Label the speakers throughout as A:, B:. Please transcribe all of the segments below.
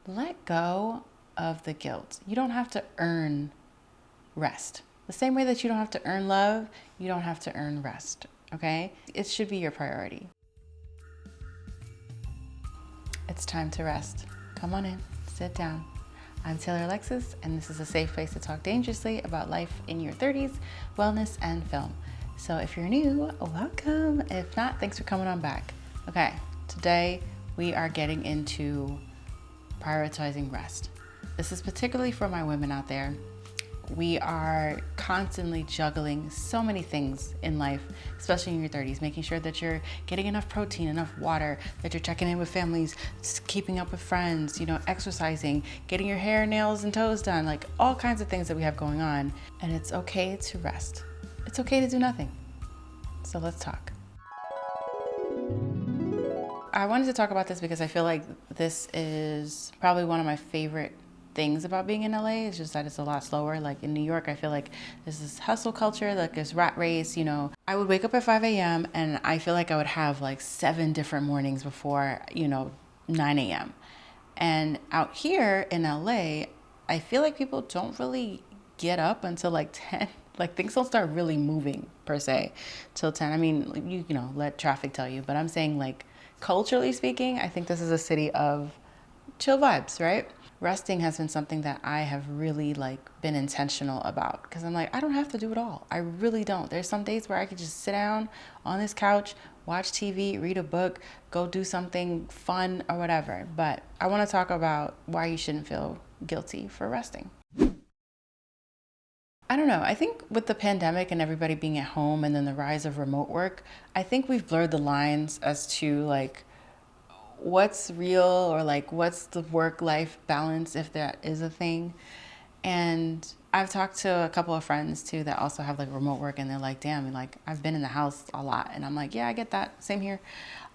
A: let go of the guilt. You don't have to earn rest. The same way that you don't have to earn love, you don't have to earn rest, okay? It should be your priority. It's time to rest. Come on in, sit down. I'm Taylor-Alexis, and this is a safe place to talk dangerously about life in your 30s, wellness, and film. So if you're new, welcome. If not, thanks for coming on back. Okay, today we are getting into prioritizing rest. This is particularly for my women out there. We are constantly juggling so many things in life, especially in your 30s, making sure that you're getting enough protein, enough water, that you're checking in with families, keeping up with friends, exercising, getting your hair, nails, and toes done, like all kinds of things that we have going on. And it's okay to rest. It's okay to do nothing. So let's talk. I wanted to talk about this because I feel like this is probably one of my favorite things about being in LA. It's just that it's a lot slower. Like in New York, I feel like there's this hustle culture, like this rat race. I would wake up at 5 a.m. and I feel like I would have like 7 different mornings before 9 a.m. And out here in LA, I feel like people don't really get up until like 10. Like things don't start really moving per se till 10. I mean, let traffic tell you, but I'm saying like culturally speaking, I think this is a city of chill vibes, right? Resting has been something that I have really been intentional about because I'm like, I don't have to do it all. I really don't. There's some days where I could just sit down on this couch, watch TV, read a book, go do something fun or whatever. But I want to talk about why you shouldn't feel guilty for resting. I don't know. I think with the pandemic and everybody being at home and then the rise of remote work, I think we've blurred the lines as to what's real or what's the work-life balance, if that is a thing. And I've talked to a couple of friends too that also have remote work, and they're like, damn, I've been in the house a lot. And I'm like, yeah, I get that. Same here.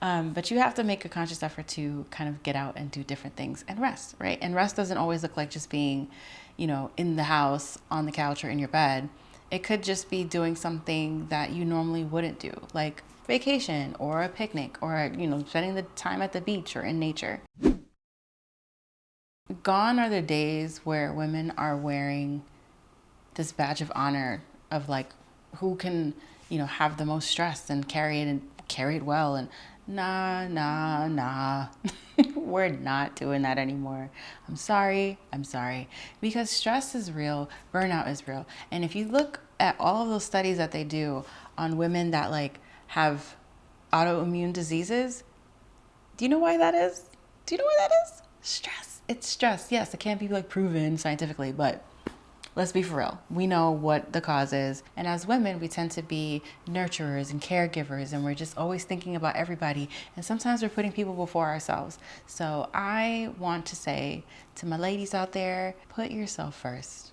A: But you have to make a conscious effort to kind of get out and do different things and rest, right? And rest doesn't always look like just being, in the house, on the couch, or in your bed. It could just be doing something that you normally wouldn't do, like vacation or a picnic or, spending the time at the beach or in nature. Gone are the days where women are wearing this badge of honor of who can, have the most stress and carry it well. And nah. We're not doing that anymore. I'm sorry. Because stress is real, burnout is real. And if you look at all of those studies that they do on women that have autoimmune diseases, do you know why that is? Stress. It's stress. Yes, it can't be proven scientifically, but let's be for real. We know what the cause is. And as women, we tend to be nurturers and caregivers, and we're just always thinking about everybody. And sometimes we're putting people before ourselves. So I want to say to my ladies out there, put yourself first.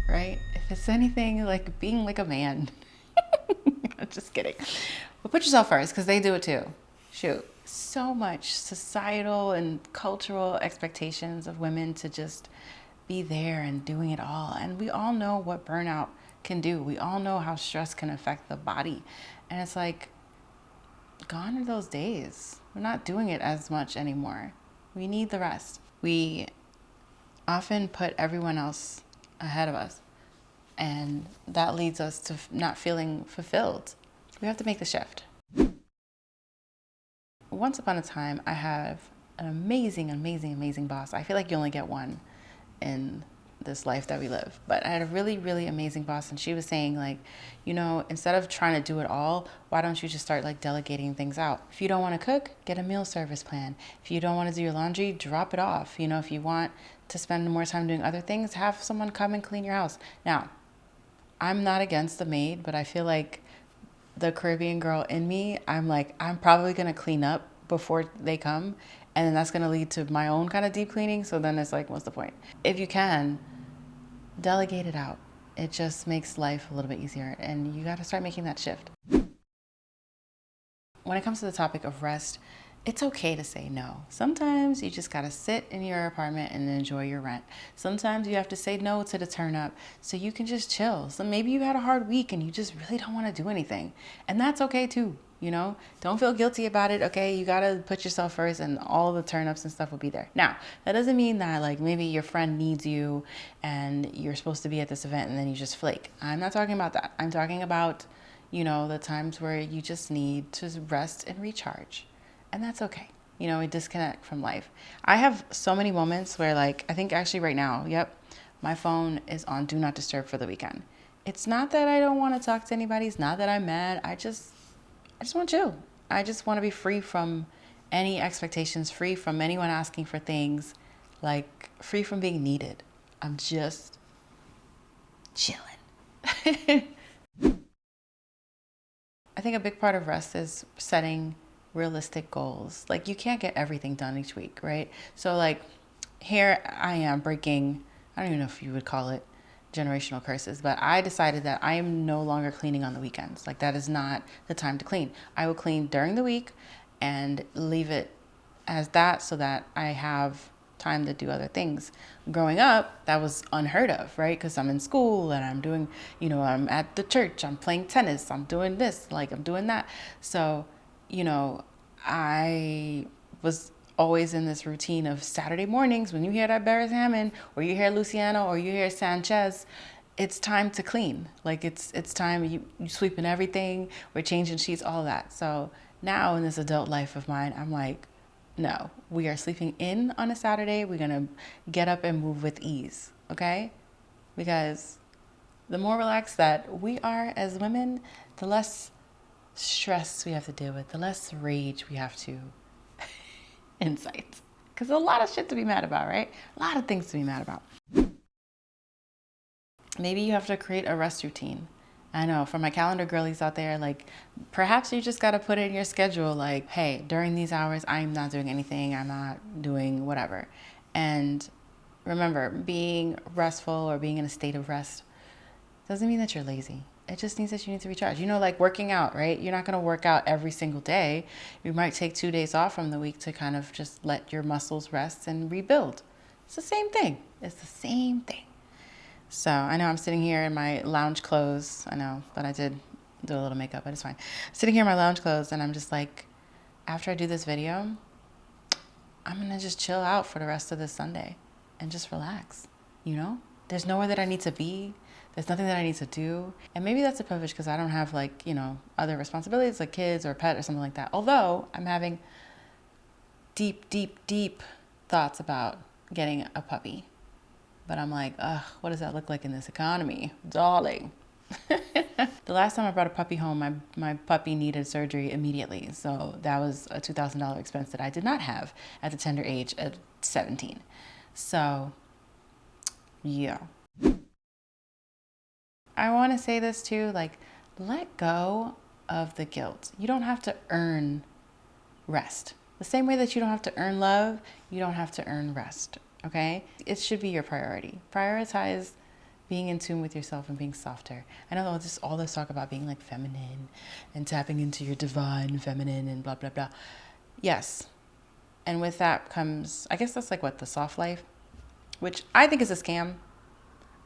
A: Right? If it's anything like being like a man. I'm just kidding. But put yourself first, because they do it too. Shoot. So much societal and cultural expectations of women to just be there and doing it all. And we all know what burnout can do. We all know how stress can affect the body. And it's gone are those days. We're not doing it as much anymore. We need the rest. We often put everyone else ahead of us, and that leads us to not feeling fulfilled. We have to make the shift. Once upon a time, I have an amazing boss. I feel like you only get one in this life that we live. But I had a really, really amazing boss, and she was saying instead of trying to do it all, why don't you just start delegating things out? If you don't want to cook, get a meal service plan. If you don't want to do your laundry, drop it off. If you want to spend more time doing other things, have someone come and clean your house. Now, I'm not against the maid, but I feel like the Caribbean girl in me, I'm probably going to clean up before they come. And then that's going to lead to my own kind of deep cleaning. So then it's what's the point? If you can, delegate it out. It just makes life a little bit easier. And you got to start making that shift. When it comes to the topic of rest, it's okay to say no. Sometimes you just got to sit in your apartment and enjoy your rent. Sometimes you have to say no to the turn up so you can just chill. So maybe you had a hard week and you just really don't want to do anything. And that's okay too. you know? Don't feel guilty about it, okay? You gotta put yourself first and all the turn-ups and stuff will be there. Now, that doesn't mean that like maybe your friend needs you and you're supposed to be at this event and then you just flake. I'm not talking about that. I'm talking about, you know, the times where you just need to rest and recharge. And that's okay. You know, we disconnect from life. I have so many moments where like, I think actually right now, yep, my phone is on do not disturb for the weekend. It's not that I don't want to talk to anybody. It's not that I'm mad. I just want to chill. I just want to be free from any expectations, free from anyone asking for things, like free from being needed. I'm just chilling. I think a big part of rest is setting realistic goals. Like you can't get everything done each week, right? So like here I am breaking, I don't even know if you would call it generational curses, but I decided that I am no longer cleaning on the weekends. Like that is not the time to clean. I will clean during the week and leave it as that so that I have time to do other things. Growing up, that was unheard of, right? Because I'm in school and I'm doing, you know, I'm at the church, I'm playing tennis, I'm doing this, like I'm doing that. So, you know, I was always in this routine of Saturday mornings when you hear that Barris Hammond or you hear Luciano or you hear Sanchez, it's time to clean. Like it's time you sweeping everything, we're changing sheets, all that. So now in this adult life of mine, I'm like, no, we are sleeping in on a Saturday. We're going to get up and move with ease, okay? Because the more relaxed that we are as women, the less stress we have to deal with, the less rage we have to incite. Because there's a lot of shit to be mad about, right? A lot of things to be mad about. Maybe you have to create a rest routine. I know for my calendar girlies out there, like perhaps you just got to put it in your schedule. Like, hey, during these hours, I'm not doing anything. I'm not doing whatever. And remember, being restful or being in a state of rest doesn't mean that you're lazy. It just means that you need to recharge. You know, like working out, right? You're not going to work out every single day. You might take 2 days off from the week to kind of just let your muscles rest and rebuild. It's the same thing. It's the same thing. So I know I'm sitting here in my lounge clothes. I know, but I did do a little makeup, but it's fine. I'm sitting here in my lounge clothes and I'm just like, after I do this video, I'm going to just chill out for the rest of this Sunday and just relax. You know, there's nowhere that I need to be. There's nothing that I need to do. And maybe that's a privilege because I don't have like, you know, other responsibilities like kids or a pet or something like that. Although I'm having deep, deep, deep thoughts about getting a puppy. But I'm like, ugh, what does that look like in this economy? Darling. The last time I brought a puppy home, my puppy needed surgery immediately. So that was a $2,000 expense that I did not have at the tender age of 17. So, yeah. I want to say this too, like, let go of the guilt. You don't have to earn rest. The same way that you don't have to earn love, you don't have to earn rest. Okay? It should be your priority. Prioritize being in tune with yourself and being softer. I know just all this talk about being like feminine and tapping into your divine feminine and blah, blah, blah. Yes. And with that comes, I guess that's like what, the soft life, which I think is a scam.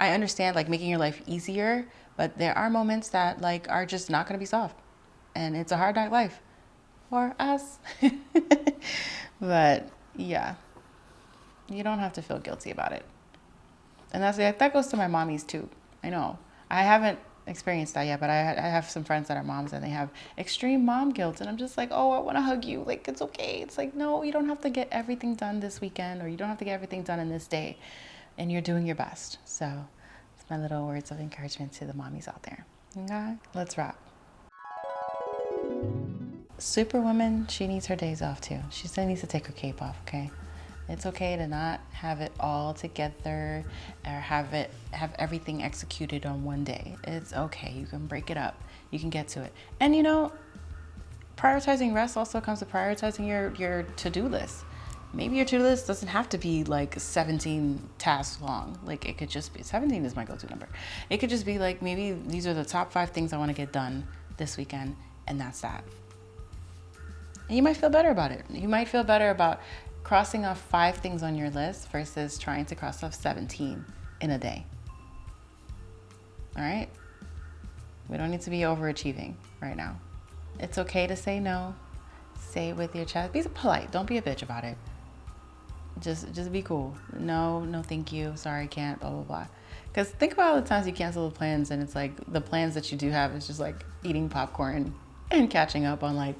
A: I understand like making your life easier, but there are moments that like are just not going to be soft. And it's a hard night life for us. But yeah. You don't have to feel guilty about it. And that goes to my mommies too. I know. I haven't experienced that yet, but I have some friends that are moms and they have extreme mom guilt. And I'm just like, oh, I want to hug you. Like, it's okay. It's like, no, you don't have to get everything done this weekend or you don't have to get everything done in this day. And you're doing your best. So it's my little words of encouragement to the mommies out there. Okay? Let's wrap. Superwoman, she needs her days off too. She still needs to take her cape off, okay? It's okay to not have it all together or have everything executed on one day. It's okay. You can break it up. You can get to it. And you know, prioritizing rest also comes to prioritizing your to-do list. Maybe your to-do list doesn't have to be like 17 tasks long. Like it could just be, 17 is my go-to number. It could just be like, maybe these are the top 5 things I want to get done this weekend, and that's that. And you might feel better about it. You might feel better about crossing off 5 things on your list versus trying to cross off 17 in a day. All right? We don't need to be overachieving right now. It's okay to say no. Say it with your chest. Be polite. Don't be a bitch about it. Just be cool. No, no, thank you. Sorry, can't. Blah blah blah. Because think about all the times you cancel the plans, and it's like the plans that you do have is just like eating popcorn and catching up on like,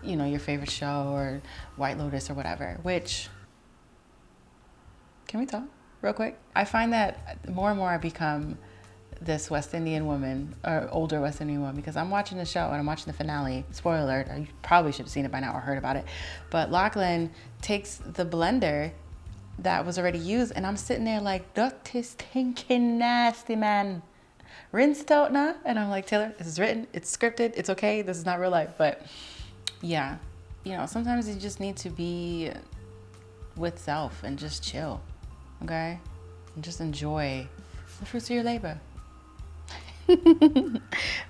A: you know, your favorite show or White Lotus or whatever. Which, can we talk real quick? I find that more and more I become this West Indian woman, or older West Indian woman, because I'm watching the show and I'm watching the finale. Spoiler alert, you probably should have seen it by now or heard about it. But Lachlan takes the blender that was already used, and I'm sitting there like, that is stinking nasty, man. Rinse it out now. And I'm like, Taylor, this is written, it's scripted, it's okay, this is not real life. But yeah, you know, sometimes you just need to be with self and just chill, okay? And just enjoy the fruits of your labor. All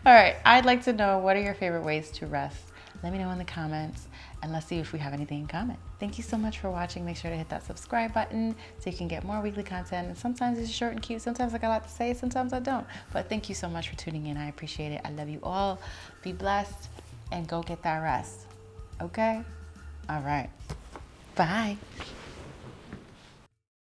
A: right, I'd like to know, what are your favorite ways to rest? Let me know in the comments, and let's see if we have anything in common. Thank you so much for watching. Make sure to hit that subscribe button so you can get more weekly content. And sometimes it's short and cute. Sometimes I got a lot to say, sometimes I don't. But thank you so much for tuning in. I appreciate it. I love you all. Be blessed and go get that rest. Okay? All right. Bye.